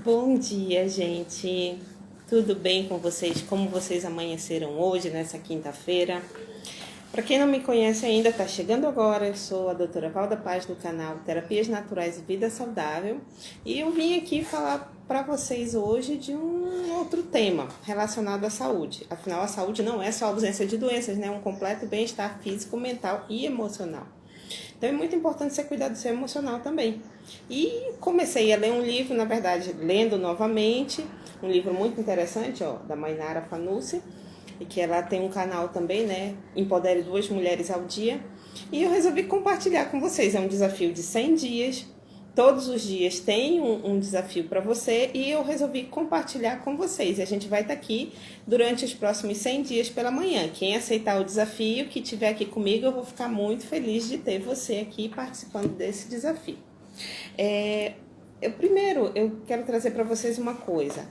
Bom dia, gente. Tudo bem com vocês? Como vocês amanheceram hoje, nessa quinta-feira? Para quem não me conhece ainda, está chegando agora. Eu sou a doutora Valda Paz do canal Terapias Naturais e Vida Saudável. E eu vim aqui falar para vocês hoje de um outro tema relacionado à saúde. Afinal, a saúde não é só a ausência de doenças, né? É um completo bem-estar físico, mental e emocional. Então é muito importante você cuidar do seu emocional também. E comecei a ler um livro, na verdade, lendo novamente, um livro muito interessante, ó, da Mainara Fanucci, e que ela tem um canal também, né? Empodere 2 mulheres ao dia. E eu resolvi compartilhar com vocês. É um desafio de 100 dias. Todos os dias tem um desafio para você e eu resolvi compartilhar com vocês. E a gente vai estar aqui durante os próximos 100 dias pela manhã. Quem aceitar o desafio, que estiver aqui comigo, eu vou ficar muito feliz de ter você aqui participando desse desafio. Primeiro, eu quero trazer para vocês uma coisa.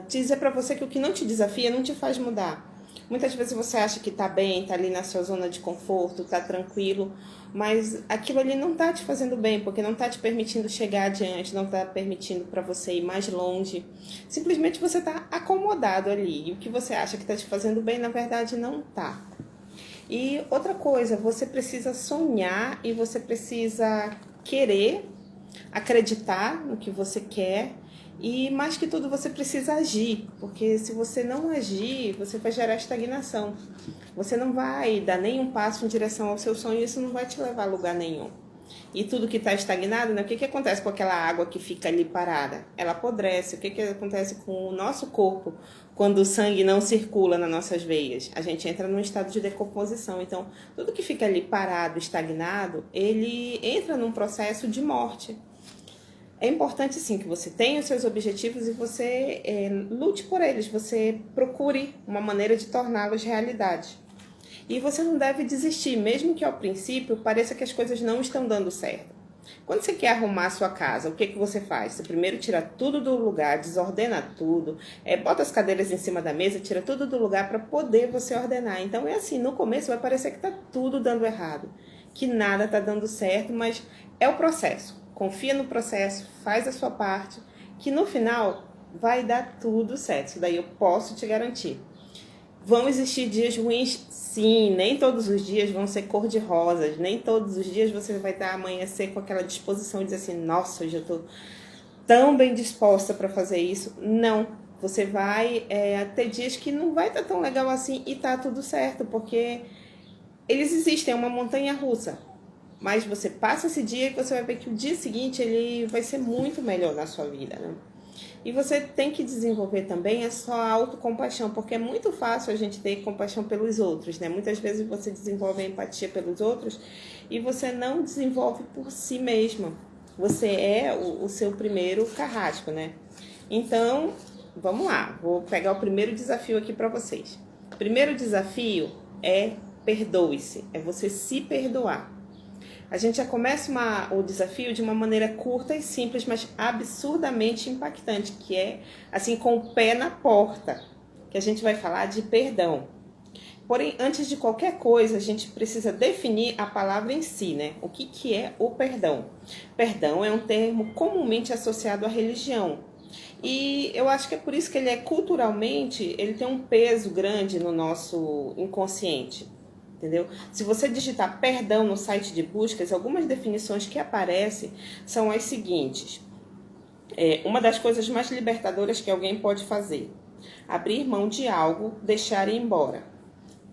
Dizer para você que o que não te desafia não te faz mudar. Muitas vezes você acha que tá bem, tá ali na sua zona de conforto, tá tranquilo, mas aquilo ali não tá te fazendo bem, porque não tá te permitindo chegar adiante, não tá permitindo para você ir mais longe. Simplesmente você tá acomodado ali, e o que você acha que tá te fazendo bem, na verdade não tá. E outra coisa, você precisa sonhar e você precisa querer, acreditar no que você quer e, mais que tudo, você precisa agir, porque se você não agir, você vai gerar estagnação. Você não vai dar nenhum passo em direção ao seu sonho e isso não vai te levar a lugar nenhum. E tudo que está estagnado, né? O que acontece com aquela água que fica ali parada? Ela apodrece. O que acontece com o nosso corpo quando o sangue não circula nas nossas veias? A gente entra num estado de decomposição. Então, tudo que fica ali parado, estagnado, ele entra num processo de morte. É importante, sim, que você tenha os seus objetivos e você lute por eles. Você procure uma maneira de torná-los realidade. E você não deve desistir, mesmo que ao princípio pareça que as coisas não estão dando certo. Quando você quer arrumar a sua casa, o que você faz? Você primeiro tira tudo do lugar, desordena tudo, bota as cadeiras em cima da mesa, tira tudo do lugar para poder você ordenar. Então é assim, no começo vai parecer que está tudo dando errado, que nada está dando certo, mas é o processo. Confia no processo, faz a sua parte, que no final vai dar tudo certo. Isso daí eu posso te garantir. Vão existir dias ruins? Sim, nem todos os dias vão ser cor-de-rosas, nem todos os dias você vai estar amanhecer com aquela disposição de dizer assim, nossa, hoje eu estou tão bem disposta para fazer isso. Não, você vai ter dias que não vai estar tão legal assim e tá tudo certo, porque eles existem, é uma montanha russa. Mas você passa esse dia e você vai ver que o dia seguinte ele vai ser muito melhor na sua vida, né? E você tem que desenvolver também a sua autocompaixão, porque é muito fácil a gente ter compaixão pelos outros, né? Muitas vezes você desenvolve a empatia pelos outros e você não desenvolve por si mesma. Você é o seu primeiro carrasco, né? Então, vamos lá. Vou pegar o primeiro desafio aqui para vocês. O primeiro desafio é perdoe-se, é você se perdoar. A gente já começa o desafio de uma maneira curta e simples, mas absurdamente impactante, que é assim, com o pé na porta, que a gente vai falar de perdão. Porém, antes de qualquer coisa, a gente precisa definir a palavra em si, né? O que é o perdão? Perdão é um termo comumente associado à religião. E eu acho que é por isso que ele culturalmente, ele tem um peso grande no nosso inconsciente. Entendeu? Se você digitar perdão no site de buscas, algumas definições que aparecem são as seguintes. Uma das coisas mais libertadoras que alguém pode fazer: abrir mão de algo, deixar ir embora.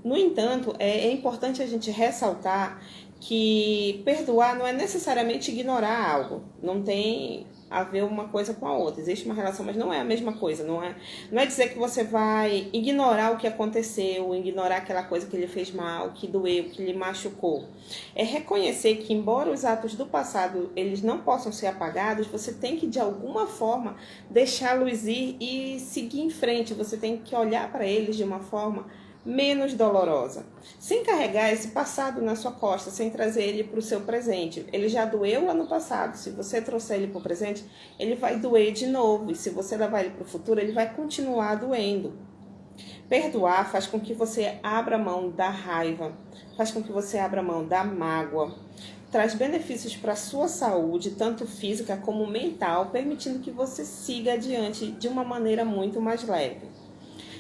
No entanto, é importante a gente ressaltar que perdoar não é necessariamente ignorar algo. Não tem a ver uma coisa com a outra. Existe uma relação, mas não é a mesma coisa. Não é dizer que você vai ignorar o que aconteceu, ignorar aquela coisa que lhe fez mal, que doeu, que lhe machucou. É reconhecer que, embora os atos do passado eles não possam ser apagados, você tem que, de alguma forma, deixá-los ir e seguir em frente. Você tem que olhar para eles de uma forma menos dolorosa, sem carregar esse passado na sua costa, sem trazer ele para o seu presente. Ele já doeu lá no passado, se você trouxer ele para o presente, ele vai doer de novo, e se você levar ele para o futuro, ele vai continuar doendo. Perdoar faz com que você abra mão da raiva, faz com que você abra mão da mágoa, traz benefícios para a sua saúde, tanto física como mental, permitindo que você siga adiante de uma maneira muito mais leve.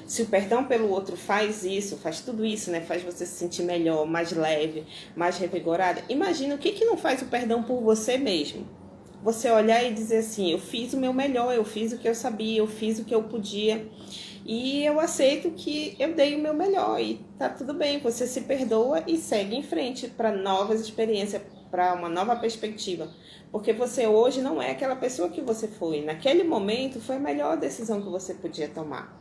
Se o perdão pelo outro faz isso, faz tudo isso, né? Faz você se sentir melhor, mais leve, mais revigorada. Imagina o que não faz o perdão por você mesmo. Você olhar e dizer assim, eu fiz o meu melhor, eu fiz o que eu sabia, eu fiz o que eu podia. E eu aceito que eu dei o meu melhor e tá tudo bem. Você se perdoa e segue em frente para novas experiências, para uma nova perspectiva. Porque você hoje não é aquela pessoa que você foi. Naquele momento foi a melhor decisão que você podia tomar.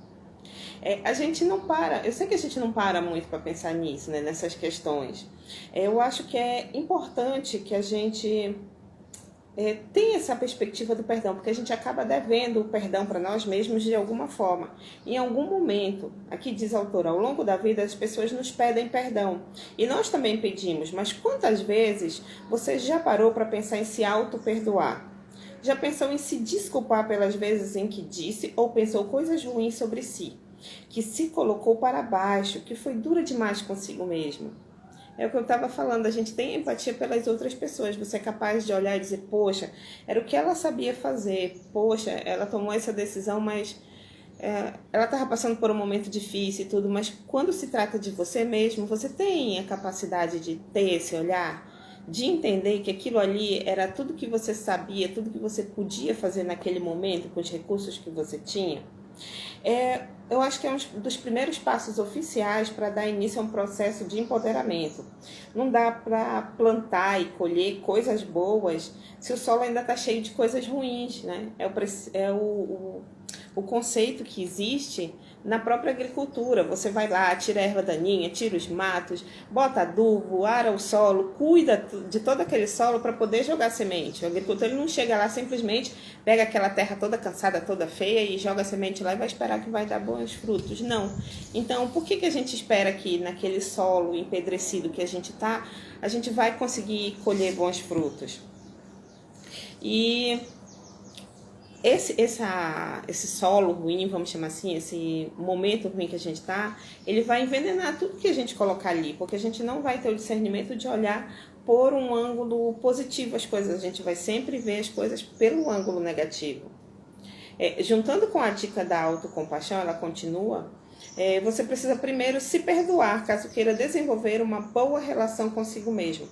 A gente não para, eu sei que a gente não para muito para pensar nisso, né, nessas questões. Eu acho que é importante que a gente tenha essa perspectiva do perdão, porque a gente acaba devendo o perdão para nós mesmos de alguma forma. Em algum momento, aqui diz a autora, ao longo da vida as pessoas nos pedem perdão. E nós também pedimos, mas quantas vezes você já parou para pensar em se auto-perdoar? Já pensou em se desculpar pelas vezes em que disse ou pensou coisas ruins sobre si? Que se colocou para baixo, que foi dura demais consigo mesmo. É o que eu estava falando, a gente tem empatia pelas outras pessoas. Você é capaz de olhar e dizer, poxa, era o que ela sabia fazer. Poxa, ela tomou essa decisão, mas ela estava passando por um momento difícil e tudo. Mas quando se trata de você mesmo, você tem a capacidade de ter esse olhar, de entender que aquilo ali era tudo que você sabia, tudo que você podia fazer naquele momento, com os recursos que você tinha. Eu acho que é um dos primeiros passos oficiais para dar início a um processo de empoderamento. Não dá para plantar e colher coisas boas se o solo ainda está cheio de coisas ruins, né? O conceito que existe na própria agricultura. Você vai lá, tira a erva daninha, tira os matos, bota adubo, ara o solo, cuida de todo aquele solo para poder jogar semente. O agricultor ele não chega lá simplesmente, pega aquela terra toda cansada, toda feia e joga a semente lá e vai esperar que vai dar bons frutos. Não. Então, por que a gente espera que naquele solo empedrecido que a gente está, a gente vai conseguir colher bons frutos? E esse solo ruim, vamos chamar assim, esse momento ruim que a gente está, ele vai envenenar tudo que a gente colocar ali, porque a gente não vai ter o discernimento de olhar por um ângulo positivo as coisas, a gente vai sempre ver as coisas pelo ângulo negativo. Juntando com a dica da autocompaixão, ela continua, você precisa primeiro se perdoar, caso queira desenvolver uma boa relação consigo mesmo.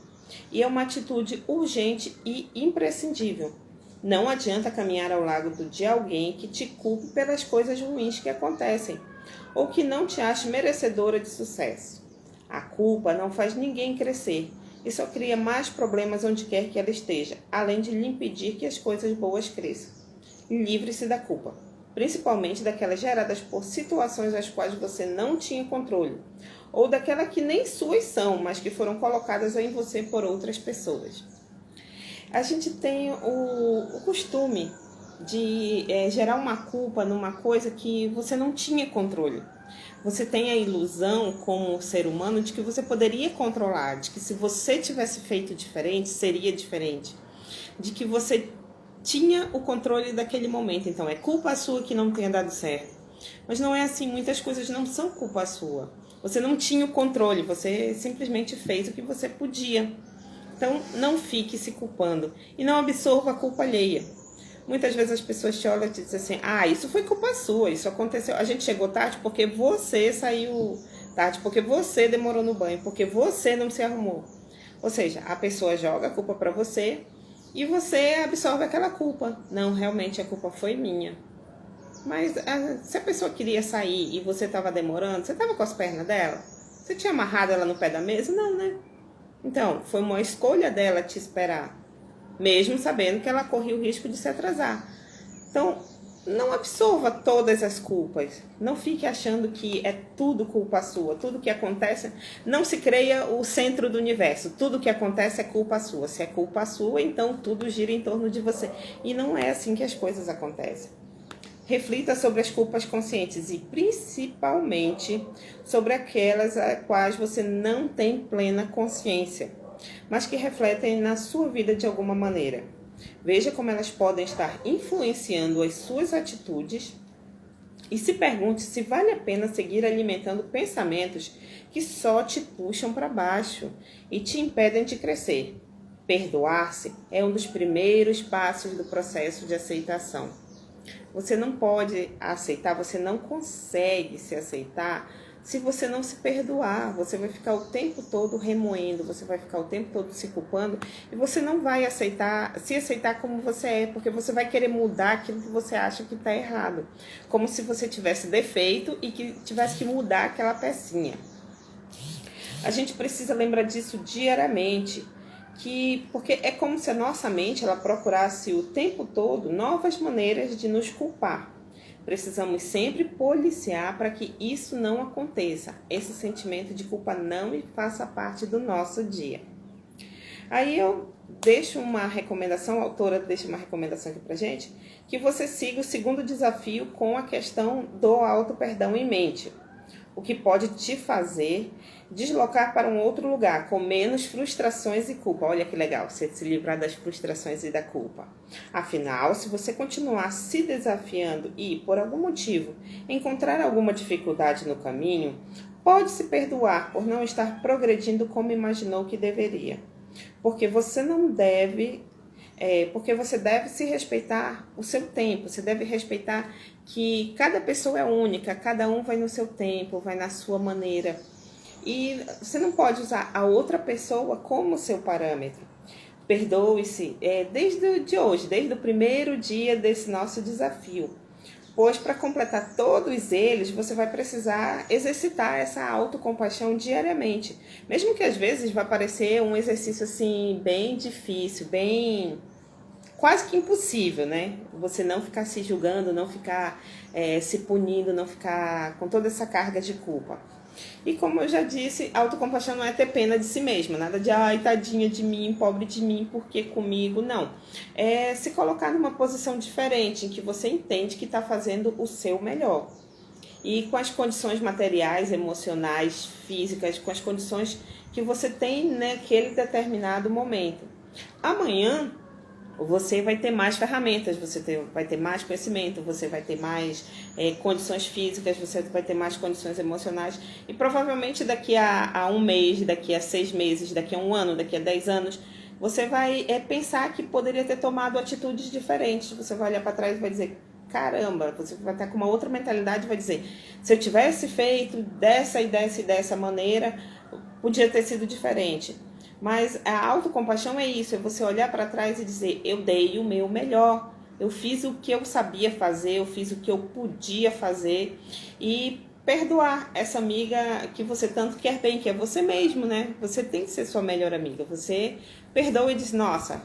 E é uma atitude urgente e imprescindível. Não adianta caminhar ao lado de alguém que te culpe pelas coisas ruins que acontecem, ou que não te ache merecedora de sucesso. A culpa não faz ninguém crescer, e só cria mais problemas onde quer que ela esteja, além de lhe impedir que as coisas boas cresçam. Livre-se da culpa, principalmente daquelas geradas por situações às quais você não tinha controle, ou daquelas que nem suas são, mas que foram colocadas em você por outras pessoas. A gente tem o costume de gerar uma culpa numa coisa que você não tinha controle. Você tem a ilusão, como ser humano, de que você poderia controlar, de que se você tivesse feito diferente, seria diferente, de que você tinha o controle daquele momento. Então, é culpa sua que não tenha dado certo. Mas não é assim, muitas coisas não são culpa sua. Você não tinha o controle, você simplesmente fez o que você podia. Então, não fique se culpando e não absorva a culpa alheia. Muitas vezes as pessoas te olham e te dizem assim, isso foi culpa sua, isso aconteceu. A gente chegou tarde porque você saiu tarde, porque você demorou no banho, porque você não se arrumou. Ou seja, a pessoa joga a culpa para você e você absorve aquela culpa. Não, realmente a culpa foi minha. Mas se a pessoa queria sair e você estava demorando, você estava com as pernas dela? Você tinha amarrado ela no pé da mesa? Não, né? Então, foi uma escolha dela te esperar, mesmo sabendo que ela corria o risco de se atrasar. Então, não absorva todas as culpas. Não fique achando que é tudo culpa sua. Tudo que acontece, não se creia o centro do universo. Tudo que acontece é culpa sua. Se é culpa sua, então tudo gira em torno de você. E não é assim que as coisas acontecem. Reflita sobre as culpas conscientes e, principalmente, sobre aquelas a quais você não tem plena consciência, mas que refletem na sua vida de alguma maneira. Veja como elas podem estar influenciando as suas atitudes e se pergunte se vale a pena seguir alimentando pensamentos que só te puxam para baixo e te impedem de crescer. perdoar-se é um dos primeiros passos do processo de aceitação. Você não pode aceitar, você não consegue se aceitar se você não se perdoar. Você vai ficar o tempo todo remoendo, você vai ficar o tempo todo se culpando e você não vai se aceitar como você é, porque você vai querer mudar aquilo que você acha que está errado. Como se você tivesse defeito e que tivesse que mudar aquela pecinha. A gente precisa lembrar disso diariamente. Porque é como se a nossa mente ela procurasse o tempo todo novas maneiras de nos culpar. Precisamos sempre policiar para que isso não aconteça. Esse sentimento de culpa não faça parte do nosso dia. Aí eu deixo uma recomendação, a autora deixa uma recomendação aqui pra gente, que você siga o segundo desafio com a questão do auto-perdão em mente. O que pode te fazer deslocar para um outro lugar, com menos frustrações e culpa. Olha que legal, você se livrar das frustrações e da culpa. Afinal, se você continuar se desafiando e, por algum motivo, encontrar alguma dificuldade no caminho, pode se perdoar por não estar progredindo como imaginou que deveria. Porque você deve se respeitar o seu tempo, você deve respeitar que cada pessoa é única, cada um vai no seu tempo, vai na sua maneira. E você não pode usar a outra pessoa como seu parâmetro. Perdoe-se desde o primeiro dia desse nosso desafio. Pois para completar todos eles, você vai precisar exercitar essa autocompaixão diariamente. Mesmo que às vezes vai parecer um exercício assim bem difícil, bem quase que impossível, né? Você não ficar se julgando, não ficar se punindo, não ficar com toda essa carga de culpa. E como eu já disse, autocompaixão não é ter pena de si mesma, nada de ai, tadinha de mim, pobre de mim, porque comigo, não. É se colocar numa posição diferente, em que você entende que está fazendo o seu melhor. E com as condições materiais, emocionais, físicas, com as condições que você tem naquele determinado momento. Amanhã você vai ter mais ferramentas, vai ter mais conhecimento, você vai ter mais condições físicas, você vai ter mais condições emocionais. E provavelmente daqui a um mês, daqui a 6 meses, daqui a 1 ano, daqui a 10 anos, você vai pensar que poderia ter tomado atitudes diferentes. Você vai olhar para trás e vai dizer, caramba, você vai estar com uma outra mentalidade e vai dizer, se eu tivesse feito dessa e dessa e dessa maneira, podia ter sido diferente. Mas a autocompaixão é isso, é você olhar para trás e dizer, eu dei o meu melhor, eu fiz o que eu sabia fazer, eu fiz o que eu podia fazer e perdoar essa amiga que você tanto quer bem, que é você mesmo, né? Você tem que ser sua melhor amiga, você perdoa e diz, nossa,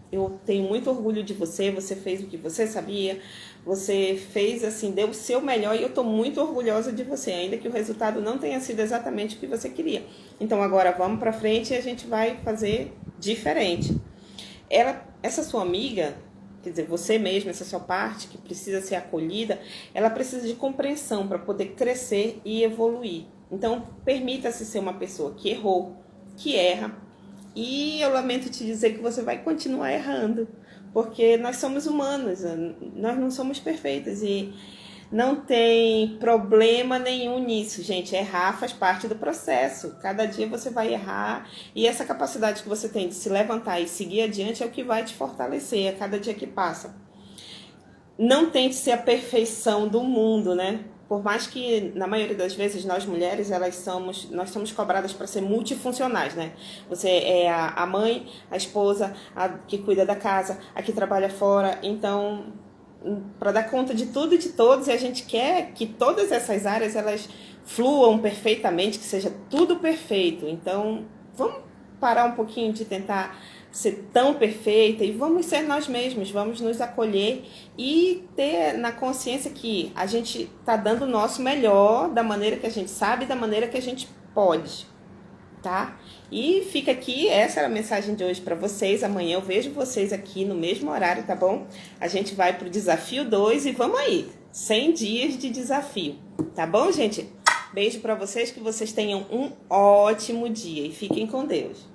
eu tenho muito orgulho de você, você fez o que você sabia, você fez assim, deu o seu melhor e eu estou muito orgulhosa de você, ainda que o resultado não tenha sido exatamente o que você queria. Então agora vamos para frente e a gente vai fazer diferente. Essa sua amiga, quer dizer, você mesma, essa sua parte que precisa ser acolhida, ela precisa de compreensão para poder crescer e evoluir. Então permita-se ser uma pessoa que errou, que erra, e eu lamento te dizer que você vai continuar errando, porque nós somos humanos, nós não somos perfeitas e não tem problema nenhum nisso, gente. Errar faz parte do processo. Cada dia você vai errar e essa capacidade que você tem de se levantar e seguir adiante é o que vai te fortalecer a cada dia que passa. Não tente ser a perfeição do mundo, né? Por mais que, na maioria das vezes, nós mulheres, nós somos cobradas para ser multifuncionais, né? Você é a mãe, a esposa, a que cuida da casa, a que trabalha fora. Então, para dar conta de tudo e de todos, e a gente quer que todas essas áreas, elas fluam perfeitamente, que seja tudo perfeito. Então, vamos parar um pouquinho de tentar ser tão perfeita e vamos ser nós mesmos, vamos nos acolher e ter na consciência que a gente está dando o nosso melhor da maneira que a gente sabe, da maneira que a gente pode, tá? E fica aqui, essa era a mensagem de hoje para vocês. Amanhã eu vejo vocês aqui no mesmo horário, tá bom? A gente vai pro desafio 2 e vamos aí, 100 dias de desafio, tá bom, gente? Beijo para vocês, que vocês tenham um ótimo dia e fiquem com Deus.